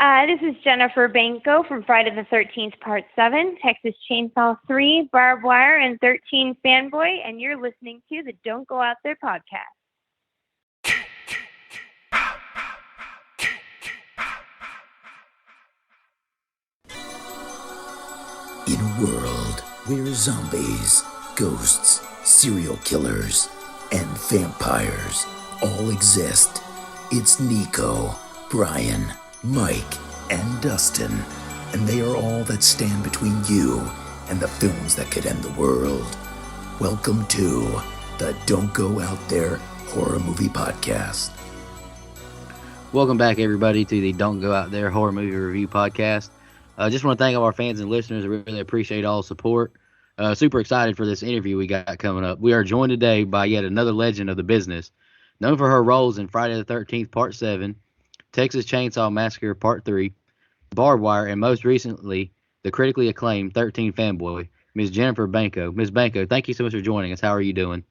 This is Jennifer Banko from Friday the 13th, Part 7, Texas Chainsaw 3, Barbed Wire, and 13 Fanboy, and you're listening to the Don't Go Out There podcast. In a world where zombies, ghosts, serial killers, and vampires all exist, it's Nico, Brian, Mike, and Dustin, and they are all that stand between you and the films that could end the world. Welcome to the Don't Go Out There Horror Movie Podcast. Welcome back, everybody, to the Don't Go Out There Horror Movie Review Podcast. I just want to thank all our fans and listeners. I really appreciate all the support. Super excited for this interview we got coming up. We are joined today by yet another legend of the business, known for her roles in Friday the 13th, Part 7, Texas Chainsaw Massacre, Part 3, Barbed Wire, and most recently, the critically acclaimed 13 Fanboy, Ms. Jennifer Banko. Ms. Banko, thank you so much for joining us. How are you doing?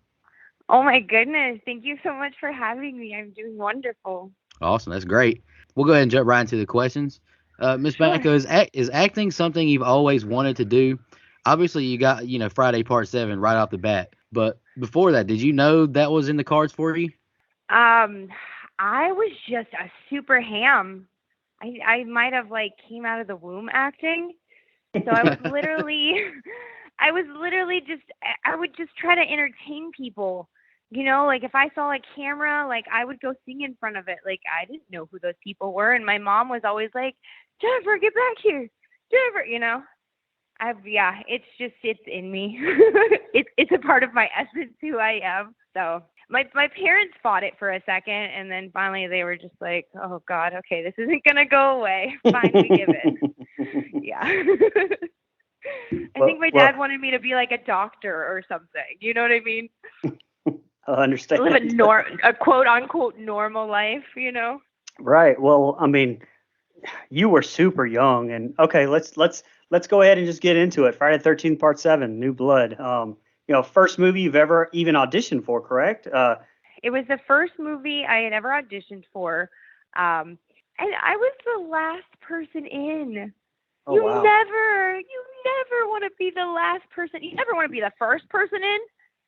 Oh my goodness, thank you so much for having me. I'm doing wonderful. Awesome, that's great. We'll go ahead and jump right into the questions. Ms. Banko, is acting something you've always wanted to do? Obviously, you got, Friday Part 7 right off the bat. But before that, did you know that was in the cards for you? I was just a super ham. I might have came out of the womb acting. So I would literally just, I would just try to entertain people. If I saw a camera, I would go sing in front of it. I didn't know who those people were. And my mom was always like, Jennifer, get back here. Jennifer, it's in me. It's a part of my essence, who I am. So my parents fought it for a second. And then finally they were just like, oh God, okay, this isn't going to go away. Fine, we give it. Yeah. I think my dad wanted me to be like a doctor or something. You know what I mean? I understand. Live a quote unquote normal life, Right. Well, I mean, you were super young, and okay, let's go ahead and just get into it. Friday the 13th, Part 7, New Blood. First movie you've ever even auditioned for, correct? It was the first movie I had ever auditioned for, and I was the last person in. Oh, you wow. never want to be the last person. You never want to be the first person in.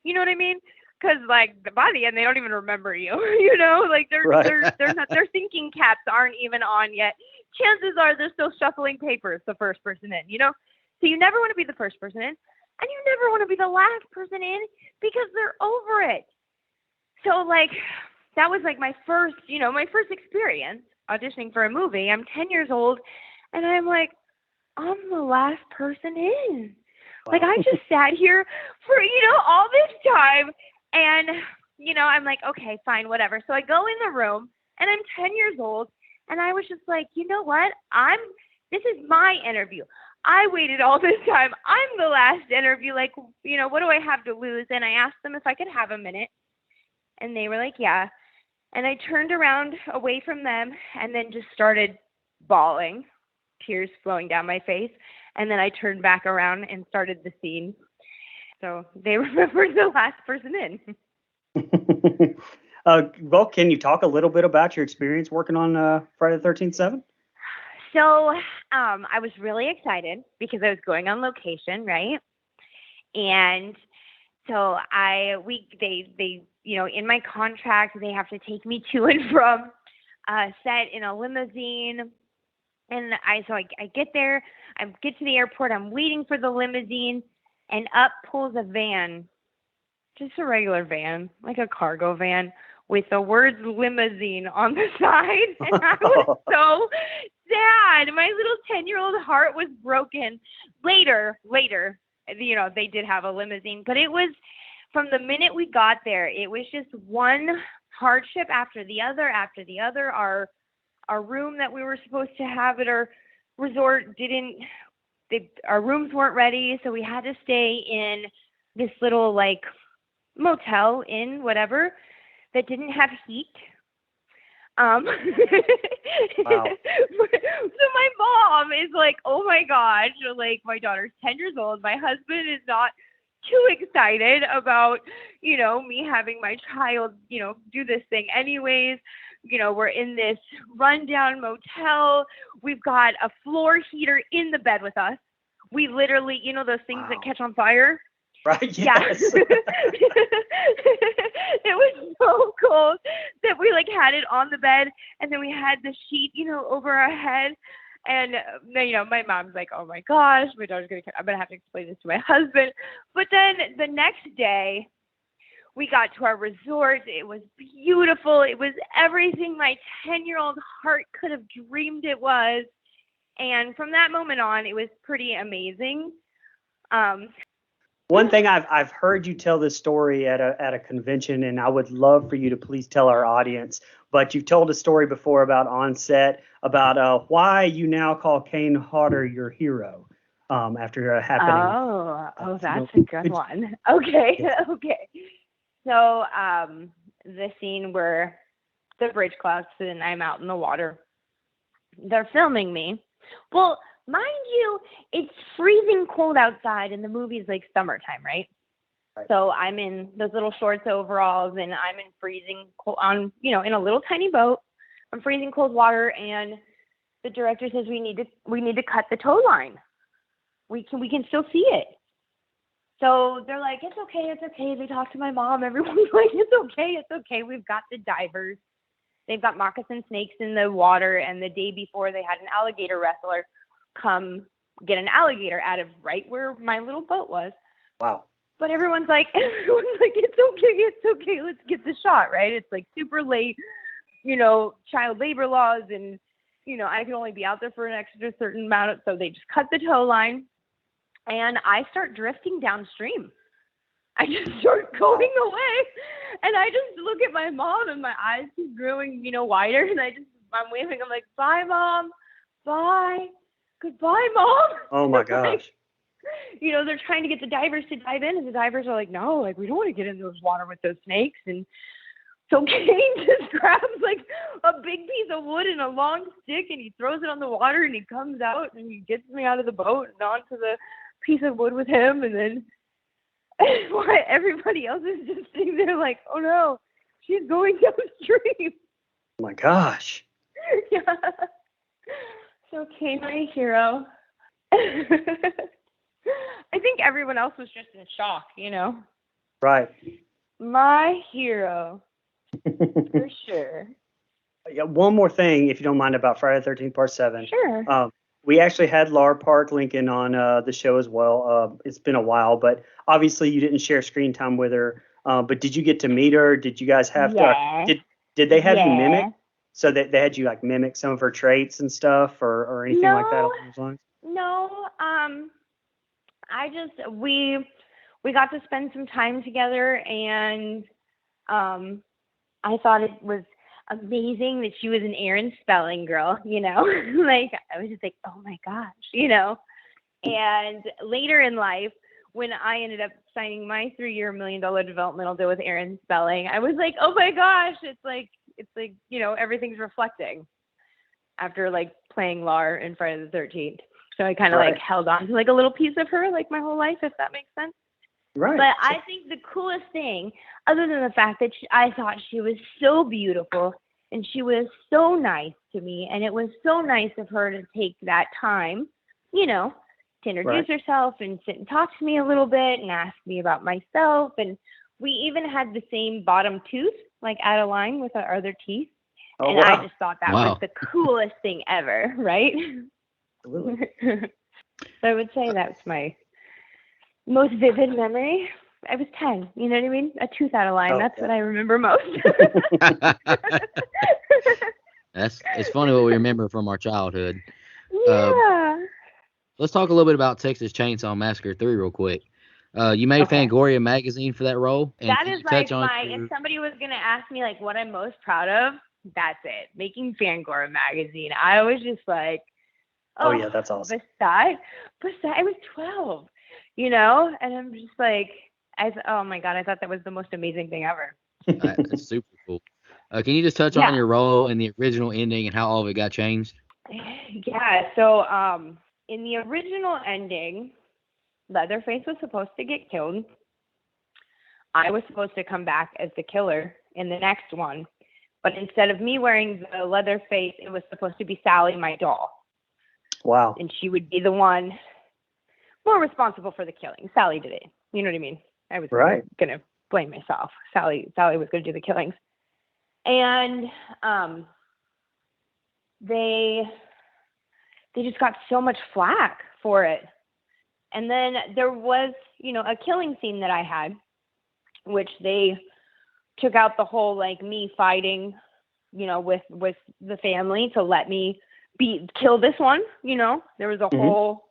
You know what I mean? Because by the end, they don't even remember you. Their thinking caps aren't even on yet. Chances are they're still shuffling papers, the first person in. So you never want to be the first person in, and you never want to be the last person in because they're over it. So that was my first experience auditioning for a movie. I'm 10 years old, and I'm I'm the last person in. Wow. I just sat here for all this time. And, I'm okay, fine, whatever. So I go in the room, and I'm 10 years old, and I was just like, you know what? This is my interview. I waited all this time. I'm the last interview. What do I have to lose? And I asked them if I could have a minute. And they were like, yeah. And I turned around away from them and then just started bawling, tears flowing down my face. And then I turned back around and started the scene. So they remembered the last person in. Well, can you talk a little bit about your experience working on Friday the 13th 7? So I was really excited because I was going on location, right? And so they in my contract, they have to take me to and from set in a limousine. And I get there, I get to the airport, I'm waiting for the limousine. And up pulls a van, just a regular van, like a cargo van, with the words limousine on the side. And I was so sad. My little 10-year-old heart was broken. Later, they did have a limousine. But it was, from the minute we got there, it was just one hardship after the other. Our room that we were supposed to have at our resort our rooms weren't ready, so we had to stay in this little motel inn, whatever, that didn't have heat. Wow. So my mom is like, oh my gosh, my daughter's 10 years old. My husband is not too excited about, me having my child, do this thing anyways. we're in this rundown motel. We've got a floor heater in the bed with us. We literally, those things that catch on fire. Right. Yeah. Yes. It was so cold that we like had it on the bed, and then we had the sheet, over our head. And my mom's like, "Oh my gosh, my daughter's I'm gonna have to explain this to my husband." But then the next day, we got to our resort. It was beautiful. It was everything my 10-year-old heart could have dreamed it was. And from that moment on, it was pretty amazing. One thing I've heard you tell this story at a convention, and I would love for you to please tell our audience. But you've told a story before about on set about why you now call Kane Hodder your hero after happening. Oh, that's a good one. Okay, Yeah. okay. So the scene where the bridge collapses and I'm out in the water. They're filming me. Well, mind you, it's freezing cold outside, and the movie's like summertime, right? Right. So I'm in those little shorts, overalls, and I'm in freezing cold in a little tiny boat. I'm freezing cold water, and the director says we need to cut the tow line. We can still see it. So they're like, it's okay. They talk to my mom. Everyone's like, it's okay. We've got the divers. They've got moccasin snakes in the water, and the day before they had an alligator wrestler come get an alligator out of right where my little boat was. Wow. But everyone's like, it's okay. Let's get the shot, right? It's like super late, child labor laws, and, I can only be out there for an extra certain amount. So they just cut the tow line, and I start drifting downstream. I just start going away, and I just look at my mom, and my eyes keep growing, wider, and I'm waving. I'm like, bye, Mom. Bye. Goodbye, Mom. Oh my gosh. They're trying to get the divers to dive in, and the divers are like, no, like, we don't want to get in those water with those snakes. And so Kane just grabs like a big piece of wood and a long stick, and he throws it on the water, and he comes out, and he gets me out of the boat and onto the piece of wood with him. And then everybody else is just sitting there like, oh no, she's going downstream. Oh my gosh. Yeah. So Kane, my hero. I think everyone else was just in shock, Right. My hero, for sure. Yeah, one more thing, if you don't mind, about Friday the 13th Part 7. Sure. We actually had Laura Park Lincoln on the show as well. It's been a while, but obviously you didn't share screen time with her. But did you get to meet her? Did you guys have to? Did they have you mimic? So that they had you like mimic some of her traits and stuff, or anything like that along those lines? No. We got to spend some time together, and I thought it was amazing that she was an Aaron Spelling girl, like I was just like, oh my gosh, and later in life, when I ended up signing my 3-year $1 million developmental deal with Aaron Spelling, I was like, oh my gosh, it's like, everything's reflecting after like playing Lar in Friday the 13th. So I kind of like held on to like a little piece of her like my whole life, if that makes sense. Right. But I think the coolest thing, other than the fact that I thought she was so beautiful and she was so nice to me, and it was so nice of her to take that time, to introduce herself and sit and talk to me a little bit and ask me about myself. And we even had the same bottom tooth, like out of line with our other teeth. Oh, and wow. I just thought that was the coolest thing ever, right? Absolutely. So I would say that's my most vivid memory. I was 10, you know what I mean? A tooth out of line. That's what I remember most. It's funny what we remember from our childhood. Yeah. Let's talk a little bit about Texas Chainsaw Massacre 3 real quick. You made Fangoria magazine for that role. And that is like if somebody was going to ask me like what I'm most proud of, that's it. Making Fangoria magazine. I was just like, oh yeah, that's awesome. Besides, I was 12, and I'm just like, oh my God, I thought that was the most amazing thing ever. That's super cool. Can you just touch on your role in the original ending and how all of it got changed? Yeah, so in the original ending, Leatherface was supposed to get killed. I was supposed to come back as the killer in the next one, But instead of me wearing the leather face, it was supposed to be Sally, my doll. Wow. And she would be the one more responsible for the killing. Sally did it. You know what I mean? I was Right. going to blame myself. Sally was going to do the killings. And they just got so much flack for it. And then there was, a killing scene that I had, which they took out the whole, like, me fighting, with the family to let me kill this one. There was a whole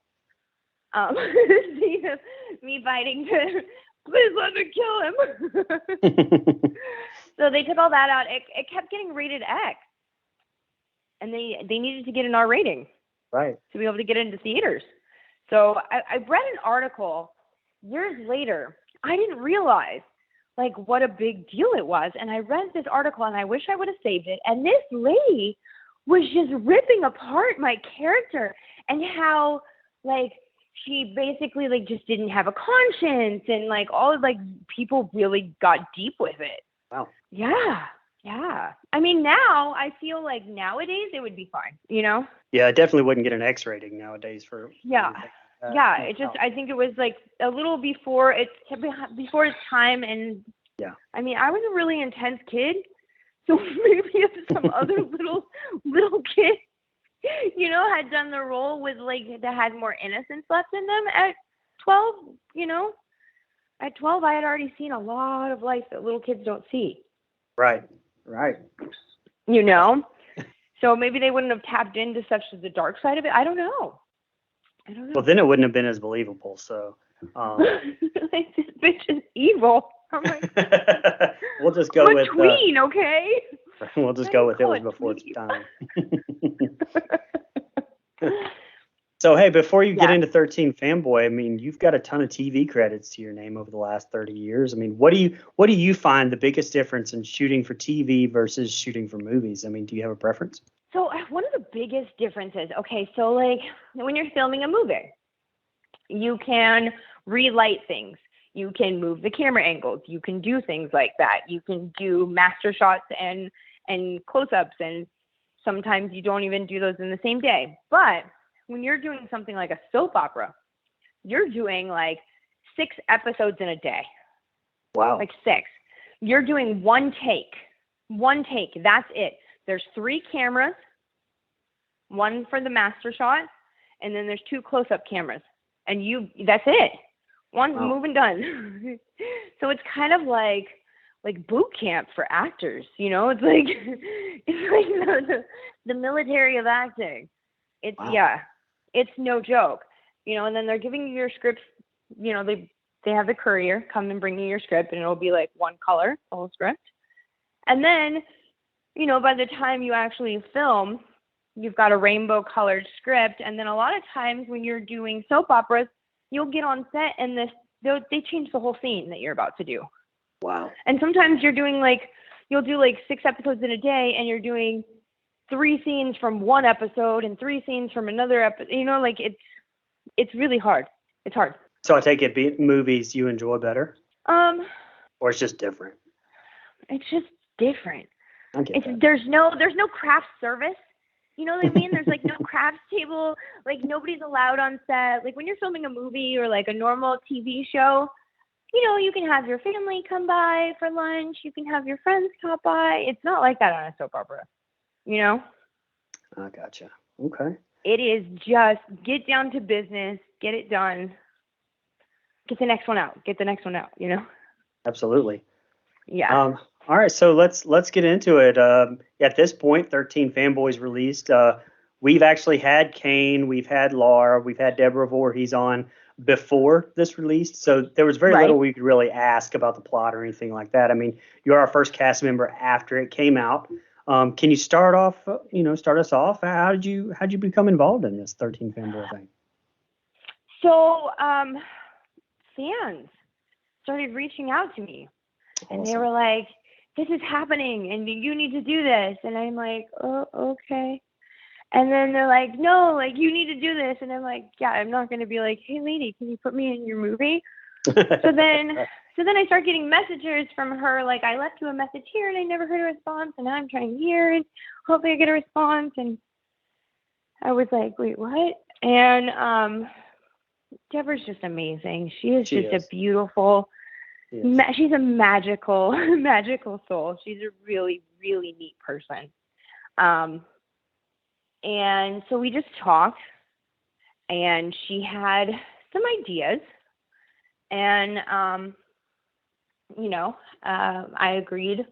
scene of me fighting to please let me kill him. So they took all that out. It kept getting rated X, and they needed to get an R rating, Right. to be able to get into theaters. So I read an article years later. I didn't realize like what a big deal it was. And I read this article and I wish I would have saved it. And this lady was just ripping apart my character and how like she basically like just didn't have a conscience and like all like people really got deep with it. Wow. Yeah. Yeah. I mean, now I feel like nowadays it would be fine, Yeah, I definitely wouldn't get an X rating nowadays for. Yeah. anything like that. Yeah. It just, I think it was like a little before its time. And yeah, I mean, I was a really intense kid. So maybe if some other little kid, had done the role with like, that had more innocence left in them at 12, at 12, I had already seen a lot of life that little kids don't see. Right. So maybe they wouldn't have tapped into such the dark side of it. I don't know. Well, then it wouldn't have been as believable. So, like, this bitch is evil. I'm like, we'll just go with tween, okay? We'll just go with it was before its time. So, hey, before you get into 13 Fanboy, I mean, you've got a ton of TV credits to your name over the last 30 years. I mean, what do you find the biggest difference in shooting for TV versus shooting for movies? I mean, do you have a preference? So one of the biggest differences, okay, so like when you're filming a movie, you can relight things. You can move the camera angles. You can do things like that. You can do master shots and close-ups, and sometimes you don't even do those in the same day. But when you're doing something like a soap opera, you're doing like 6 episodes in a day. Wow. Like 6. You're doing one take. That's it. There's 3 cameras, 1 for the master shot, and then there's 2 close-up cameras. And that's it. One's move and done. So it's kind of like boot camp for actors, It's like the military of acting. It's it's no joke, and then they're giving you your scripts, they have the courier come and bring you your script, and it'll be like one color, the whole script. And then, by the time you actually film, you've got a rainbow colored script. And then a lot of times when you're doing soap operas, you'll get on set and they change the whole scene that you're about to do. Wow. And sometimes you're doing you'll do 6 episodes in a day, and you're doing 3 scenes from one episode and 3 scenes from another episode. It's really hard. It's hard. So I take it movies you enjoy better? Or it's just different? It's just different. Okay. There's no craft service. You know what I mean? There's no crafts table. Nobody's allowed on set. When you're filming a movie or a normal TV show, you can have your family come by for lunch. You can have your friends stop by. It's not like that on a soap opera. I gotcha. Okay. It is just get down to business, get it done, get the next one out, Absolutely. Yeah. All right, so let's get into it. At this point, 13 Fanboys released. We've actually had Kane, we've had Laura, we've had Deborah Voorhees on before this released, so there was very little we could really ask about the plot or anything like that. I mean, you're our first cast member after it came out. Can you start us off? How did you become involved in this 13 Fanboy thing? So, fans started reaching out to me. Awesome. And they were like, this is happening and you need to do this. And I'm like, oh, okay. And then they're like, no, you need to do this. And I'm like, yeah, I'm not going to be like, hey lady, can you put me in your movie? So then So then I start getting messages from her, like, I left you a message here and I never heard a response, and now I'm trying here and hopefully I get a response. And I was like, wait, what? And Deborah's just amazing. She is just a beautiful, she's a magical, magical soul. She's a really, really neat person. And so we just talked, and she had some ideas, and, I agreed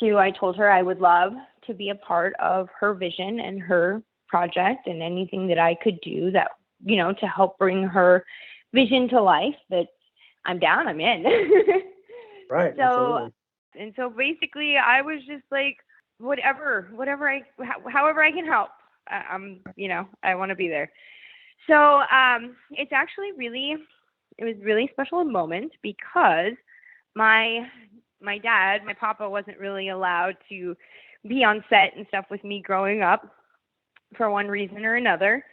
I told her I would love to be a part of her vision and her project, and anything that I could do that, to help bring her vision to life, that I'm down, I'm in. Right. So, absolutely. and so basically I was just like, however I can help, I want to be there. So, it's actually it was really special moment, because my dad, my papa, wasn't really allowed to be on set and stuff with me growing up for one reason or another.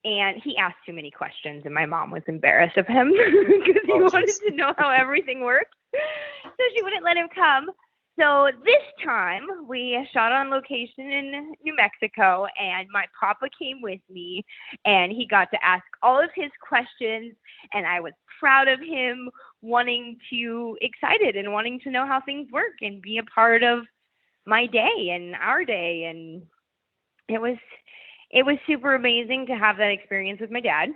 And he asked too many questions, and my mom was embarrassed of him because he wanted to know how everything worked. So she wouldn't let him come. So this time we shot on location in New Mexico, and my papa came with me, and he got to ask all of his questions, and I was proud of him, excited and wanting to know how things work and be a part of my day and our day. And it was super amazing to have that experience with my dad,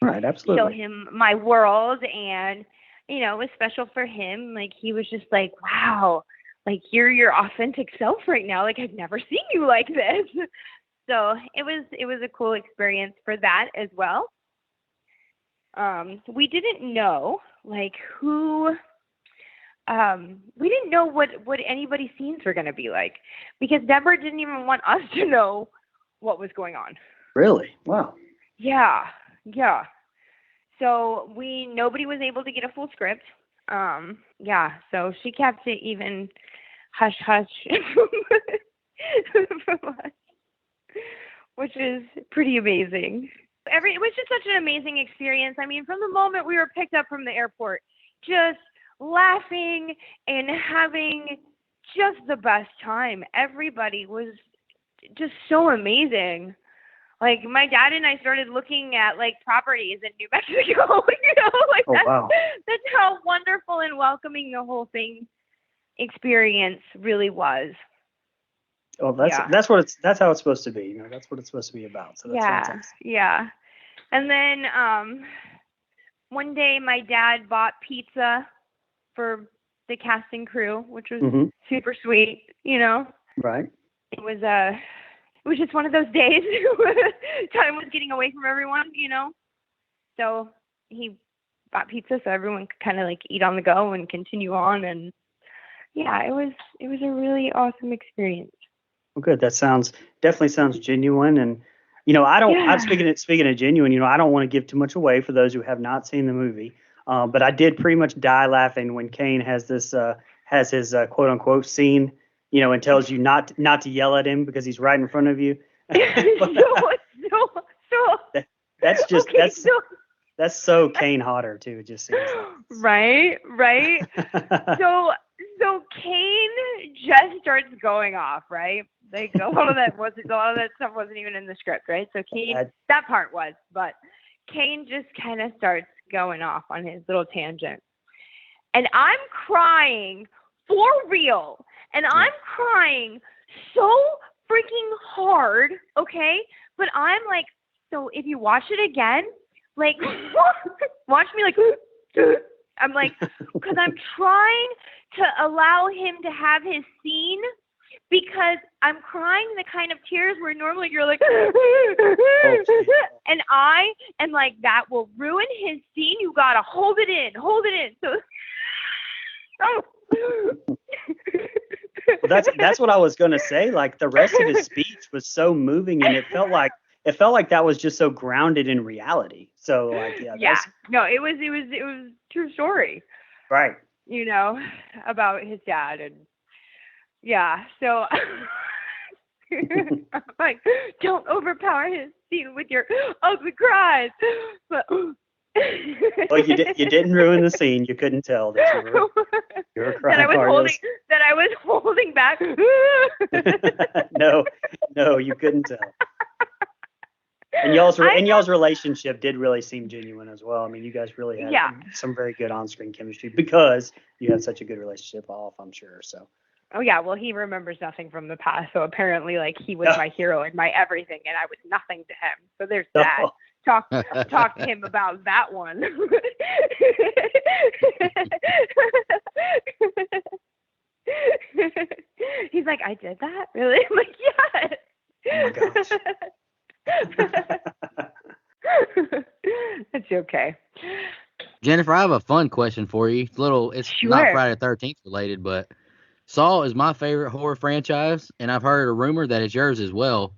Right, absolutely. show him my world. And, it was special for him. Like, he was just like, wow, like, you're your authentic self right now. Like, I've never seen you like this. So it was a cool experience for that as well. We didn't know, like, we didn't know what anybody's scenes were going to be like, because Deborah didn't even want us to know what was going on. Really? Wow. Yeah. So nobody was able to get a full script. So she kept it even hush hush from us, which is pretty amazing. It was just such an amazing experience. I mean, from the moment we were picked up from the airport, just laughing and having just the best time. Everybody was just so amazing. Like, my dad and I started looking at, like, properties in New Mexico, that's how wonderful and welcoming the whole thing experience really was. Oh, that's how it's supposed to be. That's what it's supposed to be about. So that's fantastic. Yeah. And then one day my dad bought pizza for the cast and crew, which was super sweet, Right. It was just one of those days. Time was getting away from everyone, So he bought pizza so everyone could kind of, like, eat on the go and continue on. And yeah, it was a really awesome experience. Well, good. That definitely sounds genuine. And, I'm speaking of genuine, I don't want to give too much away for those who have not seen the movie. But I did pretty much die laughing when Kane has his quote unquote scene, and tells you not to yell at him because he's right in front of you. That's just, okay, that's so Kane Hodder too. It just seems like. Right. So Kane just starts going off, right? Like, a lot of that stuff wasn't even in the script, right? So Kane, that part was, but Kane just kind of starts going off on his little tangent, and I'm crying for real, and I'm crying so freaking hard, okay? But I'm like, so if you watch it again, like, watch me, like, I'm like, because I'm trying to allow him to have his scene, because I'm crying the kind of tears where normally you're like, and like, that will ruin his scene. You gotta hold it in. So well, that's what I was gonna say. Like, the rest of his speech was so moving, and it felt like that was just so grounded in reality. So, like, no, it was true story, right? About his dad. And so I'm like, don't overpower his scene with your ugly cries. But Well, you didn't ruin the scene. You couldn't tell that you were that crying I was hard. holding back. No, you couldn't tell. And y'all's relationship did really seem genuine as well. I mean, you guys really had some very good on-screen chemistry because you had such a good relationship off, I'm sure. So. Oh yeah, well he remembers nothing from the past, so apparently like he was my hero and my everything, and I was nothing to him. So there's that. Talk to him about that one. He's like, I did that? Really? I'm like, yes. Oh my gosh. That's okay. Jennifer, I have a fun question for you. It's not Friday the 13th related, but Saw is my favorite horror franchise, and I've heard a rumor that it's yours as well.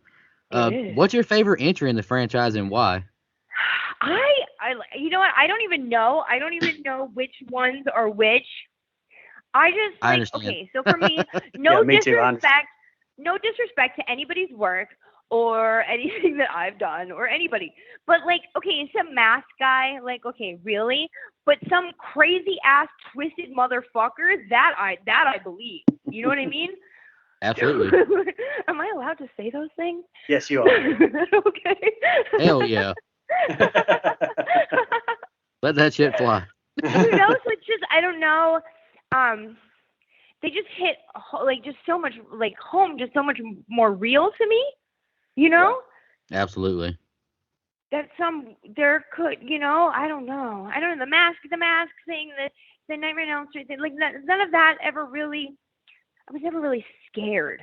What's your favorite entry in the franchise and why? You know what? I don't even know which ones are which. I just like, okay, so for me, no disrespect to anybody's work or anything that I've done or anybody. But like, okay, some mask guy, like, okay, really? But some crazy ass twisted motherfucker, that I believe. You know what I mean? Absolutely. Am I allowed to say those things? Yes, you are. Okay. Hell yeah. Let that shit fly. Who knows? It's just, I don't know. They just hit like just so much like home, just so much more real to me. You know? Yeah, absolutely. That there could, you know, I don't know. The mask thing, the Nightmare on Elm Street thing, like none of that ever really. I was never really scared.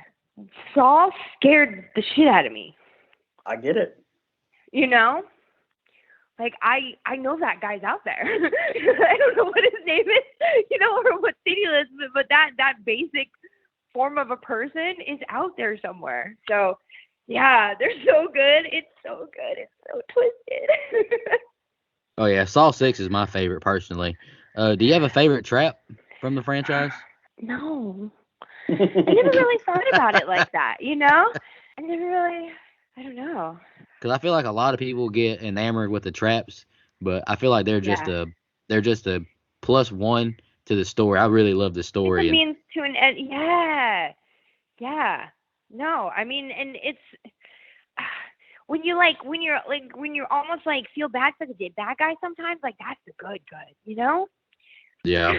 Saw scared the shit out of me. I get it. You know? Like, I know that guy's out there. I don't know what his name is, you know, or what city he lives in, but that basic form of a person is out there somewhere. So, yeah, they're so good. It's so good. It's so twisted. Oh, yeah. Saw 6 is my favorite, personally. Do you have a favorite trap from the franchise? No. I never really thought about it like that, you know? I don't know. Because I feel like a lot of people get enamored with the traps, but I feel like they're just a +1 to the story. I really love the story. It's a means to an end. Yeah. No, I mean, and it's when you're almost like feel bad for the bad guy sometimes, like that's the good, you know? Yeah.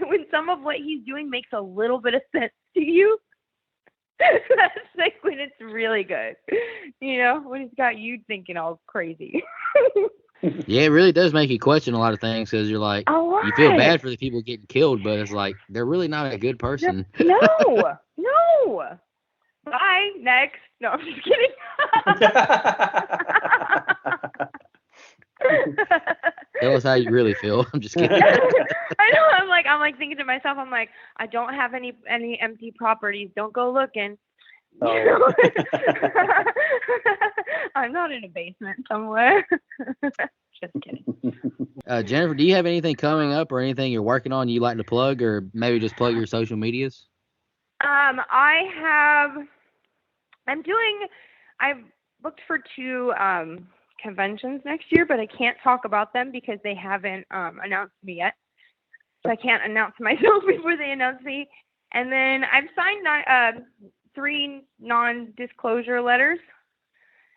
When some of what he's doing makes a little bit of sense to you. That's like when it's really good, you know, when it's got you thinking all crazy. Yeah, it really does make you question a lot of things because you're like, you feel bad for the people getting killed, but it's like they're really not a good person. No. Bye. Next. No, I'm just kidding. Tell us how you really feel. I'm just kidding. I know. I'm like thinking to myself. I'm like, I don't have any empty properties. Don't go looking. Oh. I'm not in a basement somewhere. Just kidding. Jennifer, do you have anything coming up or anything you're working on you'd like to plug, or maybe just plug your social medias? I've booked for 2 conventions next year, but I can't talk about them because they haven't announced me yet. So I can't announce myself before they announce me. And then I've signed 3 non-disclosure letters,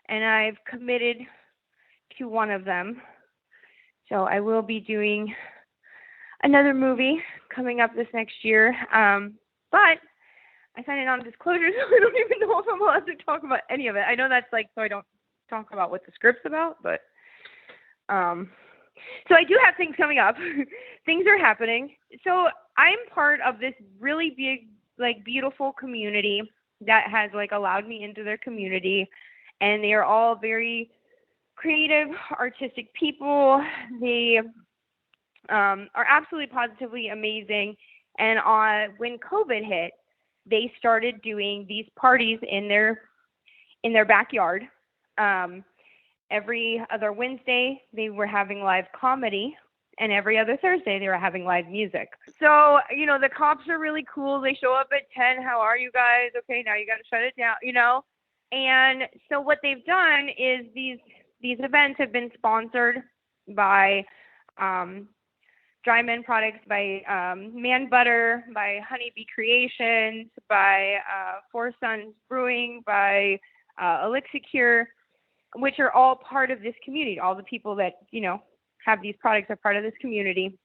and I've committed to one of them. So I will be doing another movie coming up this next year. But I signed a non-disclosure, so I don't even know if I'm allowed to talk about any of it. I know that's like so I don't talk about what the script's about, but so I do have things coming up. Things are happening. So I'm part of this really big, like, beautiful community that has like allowed me into their community, and they are all very creative, artistic people. They are absolutely positively amazing. And when COVID hit, they started doing these parties in their backyard. Every other Wednesday, they were having live comedy, and every other Thursday, they were having live music. So, you know, the cops are really cool. They show up at 10. How are you guys? Okay, now you got to shut it down, you know? And so what they've done is these events have been sponsored by Dry Men Products, by Man Butter, by Honeybee Creations, by Four Sons Brewing, by Elixir, which are all part of this community. All the people that, you know, have these products are part of this community.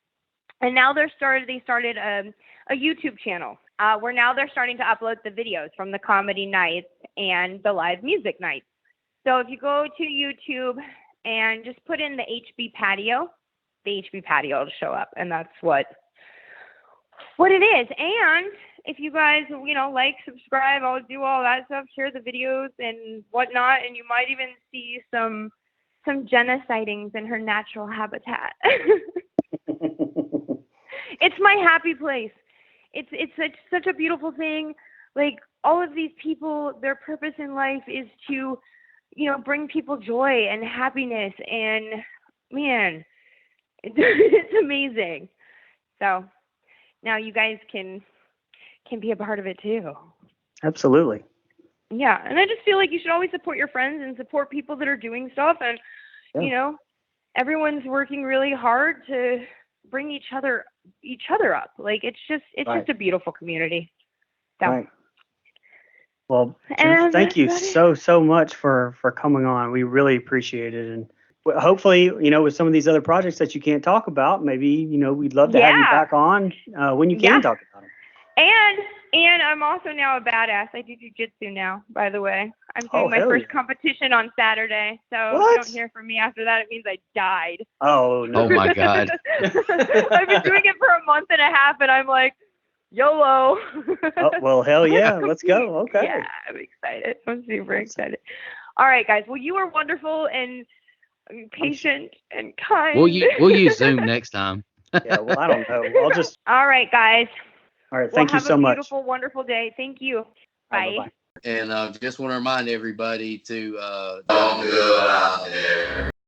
And now they started a YouTube channel where now they're starting to upload the videos from the comedy nights and the live music nights. So if you go to YouTube and just put in the HB Patio, the HB Patio will show up, and that's what it is. And if you guys, you know, like, subscribe, I'll do all that stuff, share the videos and whatnot, and you might even see some Jenna sightings in her natural habitat. It's my happy place. It's such a beautiful thing. Like, all of these people, their purpose in life is to, you know, bring people joy and happiness, and man, it's amazing. So now you guys can be a part of it too. Absolutely. Yeah, and I just feel like you should always support your friends and support people that are doing stuff, and you know, everyone's working really hard to bring each other up. Like, it's just a beautiful community. So. Right. Well, Jennifer, thank you so much for coming on. We really appreciate it, and hopefully, you know, with some of these other projects that you can't talk about, maybe, you know, we'd love to have you back on when you can talk about them. And I'm also now a badass. I do jiu-jitsu now, by the way. I'm doing my first competition on Saturday. So if you don't hear from me after that, it means I died. Oh, no. Oh, my God. I've been doing it for a month and a half, and I'm like, YOLO. Oh, well, hell yeah. Let's go. Okay. Yeah, I'm excited. I'm super excited. All right, guys. Well, you are wonderful and patient and kind. We'll use Zoom next time. Yeah, well, I don't know. I'll just. All right, guys. All right, thank you so much. Have a beautiful, wonderful day. Thank you. Bye. And just want to remind everybody to don't go out